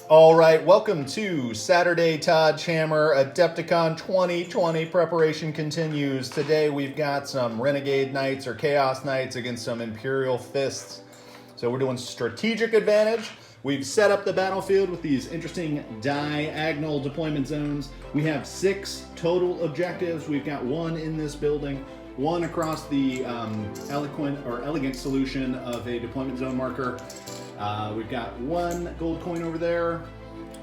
All right, welcome to Saturday Todd Hammer Adepticon 2020 preparation continues. Today we've got some Renegade Knights or Chaos Knights against some Imperial Fists. So we're doing strategic advantage. We've set up the battlefield with these interesting diagonal deployment zones. We have 6 total objectives. We've got 1 in this building, 1 across the elegant solution of a deployment zone marker. We've got 1 gold coin over there,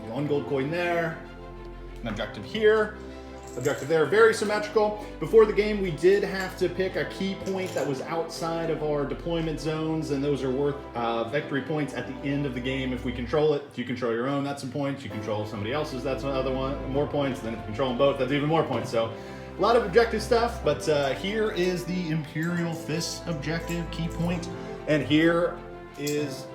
1 gold coin there, an objective here, objective there, very symmetrical. Before the game, we did have to pick a key point that was outside of our deployment zones, and those are worth victory points at the end of the game if we control it. If you control your own, that's some points. You control somebody else's, that's another one, more points. Then if you control them both, that's even more points. So a lot of objective stuff, but here is the Imperial Fist objective key point, and here is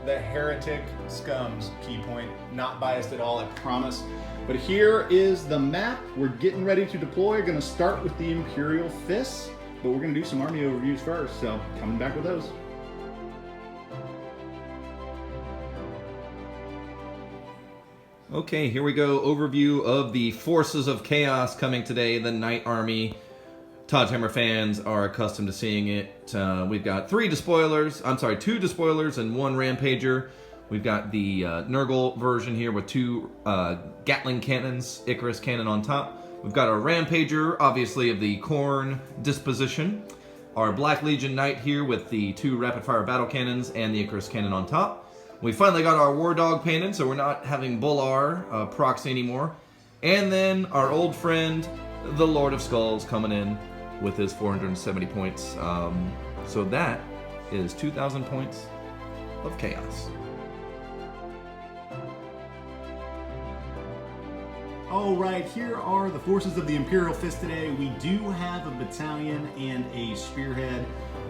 the Heretic Scum's key point. Not biased at all, I promise. But here is the map. We're getting ready to deploy. We're going to start with the Imperial Fists, but we're going to do some army overviews first, so coming back with those. Okay, here we go. Overview of the Forces of Chaos coming today, the Knight Army. Todd Hammer fans are accustomed to seeing it. We've got 2 despoilers and 1 Rampager. We've got the Nurgle version here with 2 Gatling cannons, Icarus cannon on top. We've got our Rampager, obviously of the Khorne disposition. Our Black Legion Knight here with the 2 rapid-fire battle cannons and the Icarus cannon on top. We finally got our War Dog painted, so we're not having Bullar proxy anymore. And then our old friend, the Lord of Skulls, coming in with his 470 points. So that is 2,000 points of chaos. All right, here are the forces of the Imperial Fist today. We do have a battalion and a spearhead.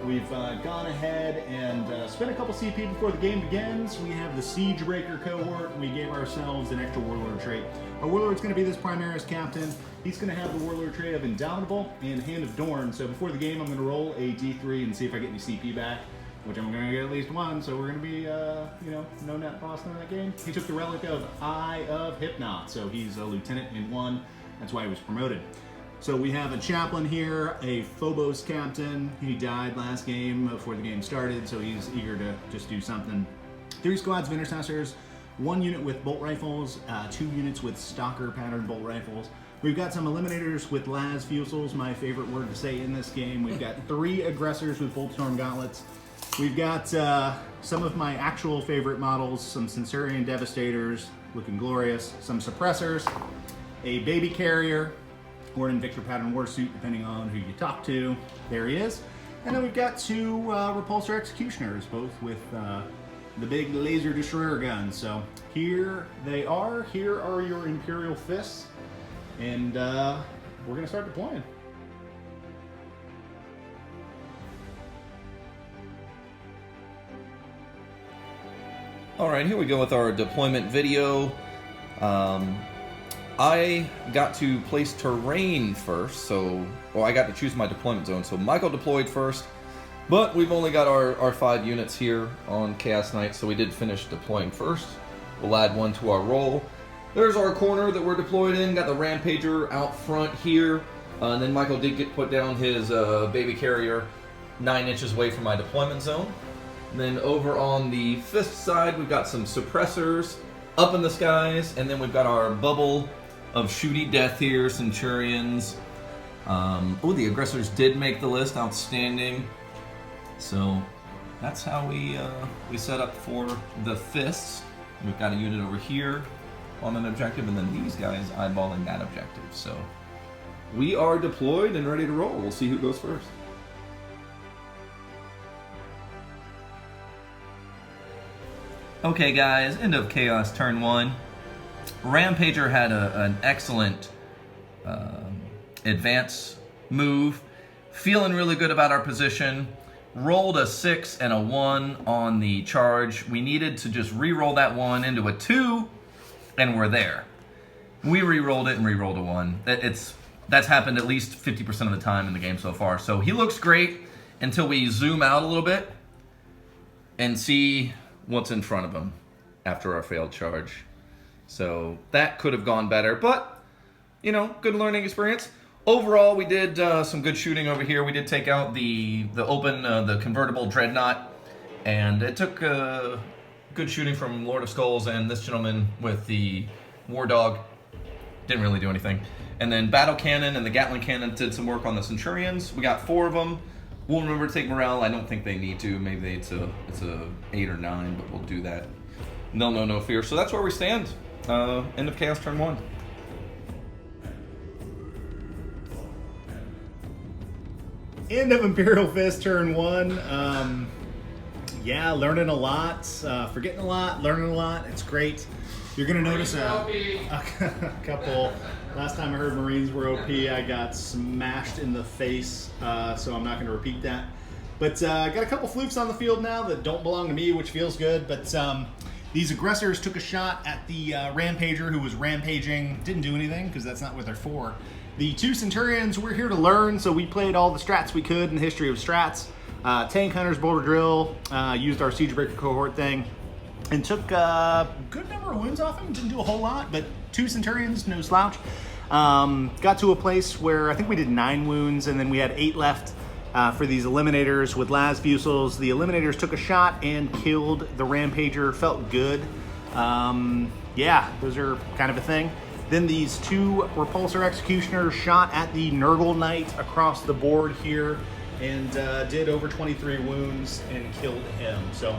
We've gone ahead and spent a couple CP before the game begins. We have the Siegebreaker cohort, and we gave ourselves an extra Warlord trait. Our Warlord's going to be this Primaris Captain. He's going to have the Warlord trait of Indomitable and Hand of Dorn. So before the game, I'm going to roll a D3 and see if I get any CP back, which I'm going to get at least 1. So we're going to be, no net boss in that game. He took the relic of Eye of Hypnot, so he's a lieutenant in 1. That's why he was promoted. So we have a chaplain here, a Phobos captain. He died last game before the game started, so he's eager to just do something. 3 squads of intercessors, 1 unit with bolt rifles, 2 units with stalker pattern bolt rifles. We've got some eliminators with las fusils, my favorite word to say in this game. We've got 3 aggressors with boltstorm gauntlets. We've got some of my actual favorite models, some Centurion Devastators, looking glorious, some suppressors, a baby carrier, or an Invictor pattern warsuit, depending on who you talk to. There he is. And then we've got 2 repulsor executioners, both with the big laser destroyer guns. So here they are. Here are your Imperial Fists. And we're gonna start deploying. All right, here we go with our deployment video. I got to place terrain first, I got to choose my deployment zone. So Michael deployed first, but we've only got our 5 units here on Chaos Knight, so we did finish deploying first. We'll add 1 to our roll. There's our corner that we're deployed in. Got the Rampager out front here. And then Michael did get put down his baby carrier 9 inches away from my deployment zone. And then over on the Fist side, we've got some suppressors up in the skies, and then we've got our bubble of shooty death here, Centurions. The aggressors did make the list, outstanding. So that's how we set up for the Fists. We've got a unit over here on an objective, and then these guys eyeballing that objective. So we are deployed and ready to roll. We'll see who goes first. Okay guys, end of Chaos turn 1. Rampager had an excellent advance move. Feeling really good about our position. Rolled a 6 and a 1 on the charge. We needed to just re-roll that 1 into a 2, and we're there. We re-rolled it and re-rolled a 1. That's happened at least 50% of the time in the game so far. So he looks great until we zoom out a little bit and see what's in front of him after our failed charge. So that could have gone better, but, you know, good learning experience. Overall, we did some good shooting over here. We did take out the convertible dreadnought, and it took good shooting from Lord of Skulls and this gentleman with the War Dog. Didn't really do anything. And then Battle Cannon and the Gatling Cannon did some work on the Centurions. We got 4 of them. We'll remember to take morale. I don't think they need to. Maybe it's a 8 or 9, but we'll do that. No fear. So that's where we stand. End of Chaos turn 1. End of Imperial Fist turn 1. Yeah, learning a lot, forgetting a lot, learning a lot. It's great. You're going to notice a couple. Last time I heard Marines were OP, I got smashed in the face, so I'm not going to repeat that. But got a couple flukes on the field now that don't belong to me, which feels good. But these aggressors took a shot at the Rampager who was rampaging. Didn't do anything because that's not what they're for. The 2 Centurions, we're here to learn, so we played all the strats we could in the history of strats. Tank Hunters, Boulder Drill, used our Siegebreaker cohort thing, and took a good number of wounds off him. Didn't do a whole lot, but 2 Centurions, no slouch. Got to a place where I think we did 9 wounds, and then we had 8 left for these Eliminators with Las Fusils. The Eliminators took a shot and killed the Rampager. Felt good. Yeah, those are kind of a thing. Then these 2 Repulsor Executioners shot at the Nurgle Knight across the board here and did over 23 wounds and killed him. So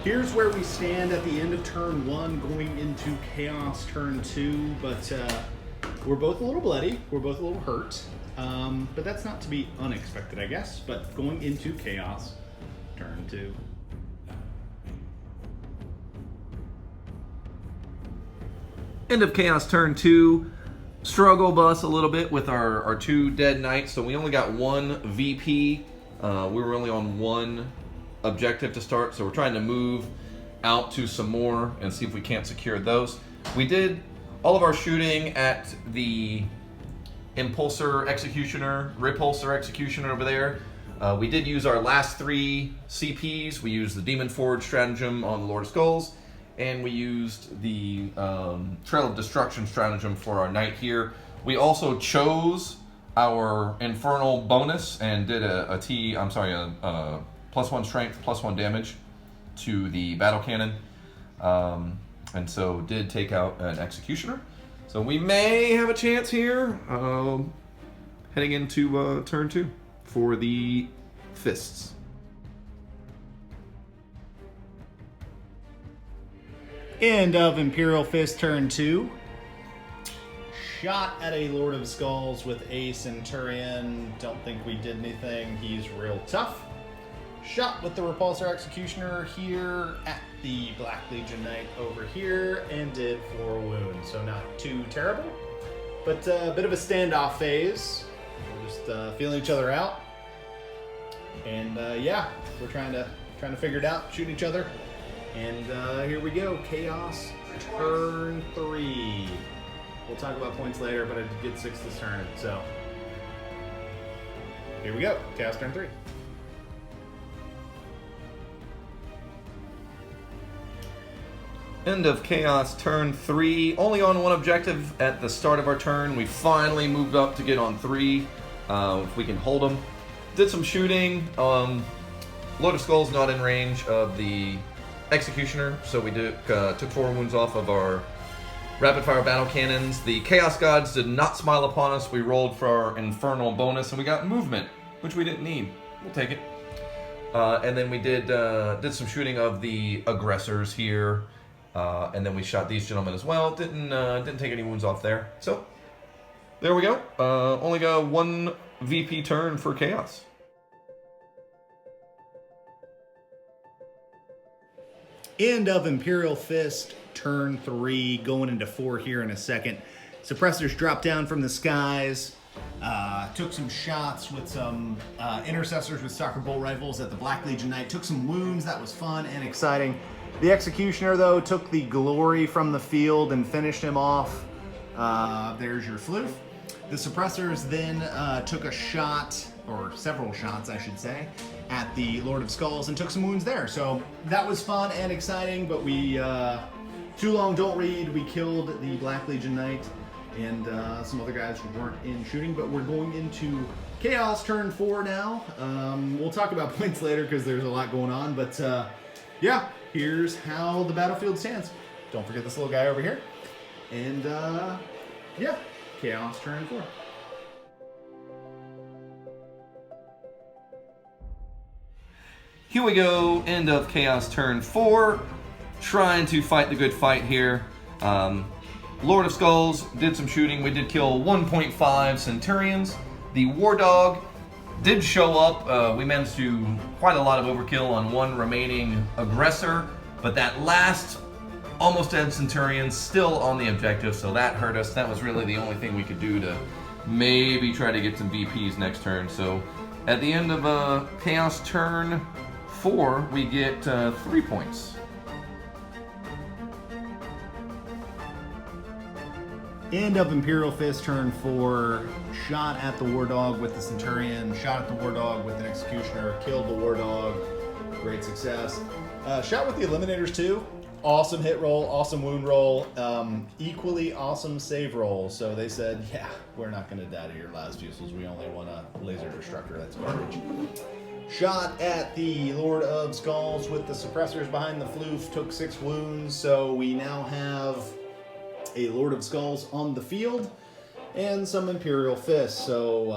here's where we stand at the end of turn 1 going into Chaos turn 2. But we're both a little bloody. We're both a little hurt. But that's not to be unexpected, I guess. But going into Chaos turn 2. End of Chaos turn 2. Struggle bus a little bit with our 2 dead knights, so we only got 1 VP. We were only on 1 objective to start, so we're trying to move out to some more and see if we can't secure those. We did all of our shooting at the Repulsor Executioner over there. We did use our last 3 CPs. We used the Demon Forge stratagem on the Lord of Skulls, and we used the Trail of Destruction stratagem for our knight here. We also chose our Infernal bonus and did a +1 strength, +1 damage to the Battle Cannon. And so did take out an Executioner. So we may have a chance here heading into turn 2 for the Fists. End of Imperial Fist turn 2. Shot at a Lord of Skulls with a Centurion. Don't think we did anything. He's real tough. Shot with the Repulsor Executioner here at the Black Legion Knight over here and did 4 wounds. So not too terrible, but a bit of a standoff phase. We're just feeling each other out. And yeah, we're trying to figure it out, shooting each other. And here we go, Chaos turn 3. We'll talk about points later, but I did get 6 this turn, so here we go, Chaos turn 3. End of Chaos turn 3. Only on 1 objective at the start of our turn. We finally moved up to get on 3, if we can hold them. Did some shooting. Lord of Skulls not in range of the Executioner, so we took 4 wounds off of our rapid fire battle cannons. The Chaos Gods did not smile upon us. We rolled for our Infernal bonus and we got movement, which we didn't need. We'll take it. And then we did some shooting of the aggressors here, and then we shot these gentlemen as well. Didn't take any wounds off there. So there we go. Only got 1 VP turn for Chaos. End of Imperial Fist, turn 3, going into 4 here in a second. Suppressors dropped down from the skies, took some shots with some intercessors with soccer bolt rifles at the Black Legion Knight, took some wounds. That was fun and exciting. The Executioner, though, took the glory from the field and finished him off. There's your floof. The suppressors then took a shot, or several shots, I should say, at the Lord of Skulls and took some wounds there. So that was fun and exciting, but we too long, don't read. We killed the Black Legion Knight, and some other guys who weren't in shooting, but we're going into Chaos turn 4 now. We'll talk about points later because there's a lot going on, but yeah, here's how the battlefield stands. Don't forget this little guy over here. And yeah, Chaos turn 4. Here we go, end of Chaos turn 4. Trying to fight the good fight here. Lord of Skulls did some shooting. We did kill 1.5 Centurions. The War Dog did show up. We managed to quite a lot of overkill on one remaining aggressor, but that last almost dead Centurion still on the objective, so that hurt us. That was really the only thing we could do to maybe try to get some VPs next turn. So at the end of Chaos turn 4, we get 3 points. End of Imperial Fist turn 4, shot at the War Dog with the Centurion, shot at the War Dog with an Executioner, killed the War Dog, great success. Shot with the Eliminators too, awesome hit roll, awesome wound roll, equally awesome save roll. So they said, yeah, we're not going to die to your last uses, we only want a laser destructor, that's garbage. Shot at the Lord of Skulls with the suppressors behind the floof, took 6 wounds, so we now have a Lord of Skulls on the field and some Imperial Fists. So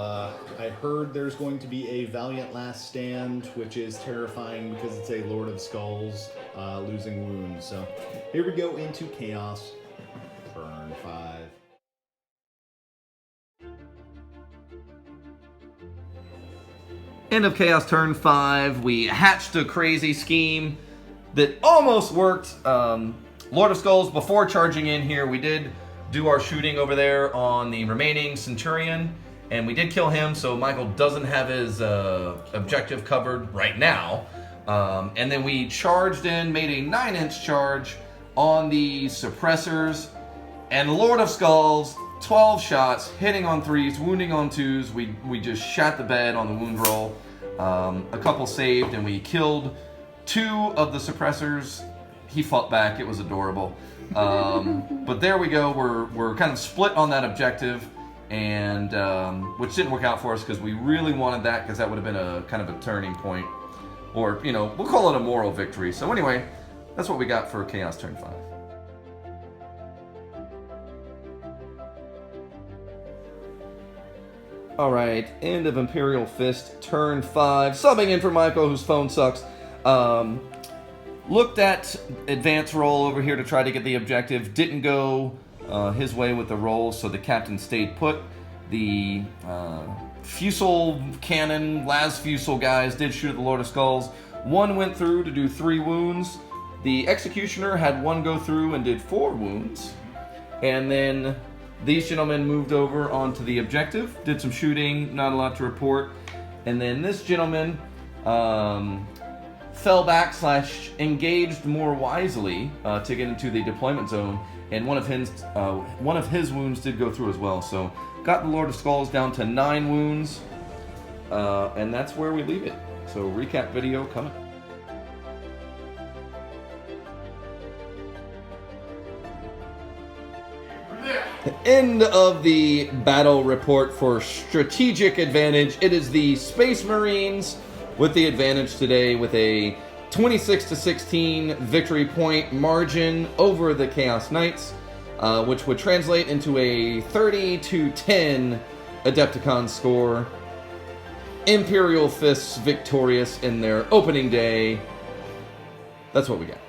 I heard there's going to be a Valiant Last Stand, which is terrifying because it's a Lord of Skulls losing wounds. So here we go into Chaos turn 5. End of Chaos turn 5. We hatched a crazy scheme that almost worked. Lord of Skulls, before charging in here, we did do our shooting over there on the remaining Centurion, and we did kill him, so Michael doesn't have his objective covered right now. And then we charged in, made a 9-inch charge on the suppressors, and Lord of Skulls, 12 shots, hitting on 3s, wounding on 2s. We just shot the bed on the wound roll. A couple saved, and we killed 2 of the suppressors. He fought back. It was adorable. But there we go. We're kind of split on that objective, and which didn't work out for us because we really wanted that, because that would have been a kind of a turning point, or we'll call it a moral victory. So anyway, that's what we got for Chaos turn 5. All right, end of Imperial Fist turn 5. Subbing in for Michael, whose phone sucks. Looked at advance roll over here to try to get the objective. Didn't go his way with the roll, so the captain stayed put. The Fusel cannon, Las Fusel guys did shoot at the Lord of Skulls. 1 went through to do 3 wounds. The Executioner had 1 go through and did 4 wounds. And then these gentlemen moved over onto the objective, did some shooting, not a lot to report. And then this gentleman fell back / engaged more wisely to get into the deployment zone, and one of his wounds did go through as well. So got the Lord of Skulls down to 9 wounds, and that's where we leave it. So recap video coming. End of the battle report for strategic advantage. It is the Space Marines with the advantage today, with a 26-16 victory point margin over the Chaos Knights, which would translate into a 30-10 Adepticon score. Imperial Fists victorious in their opening day. That's what we got.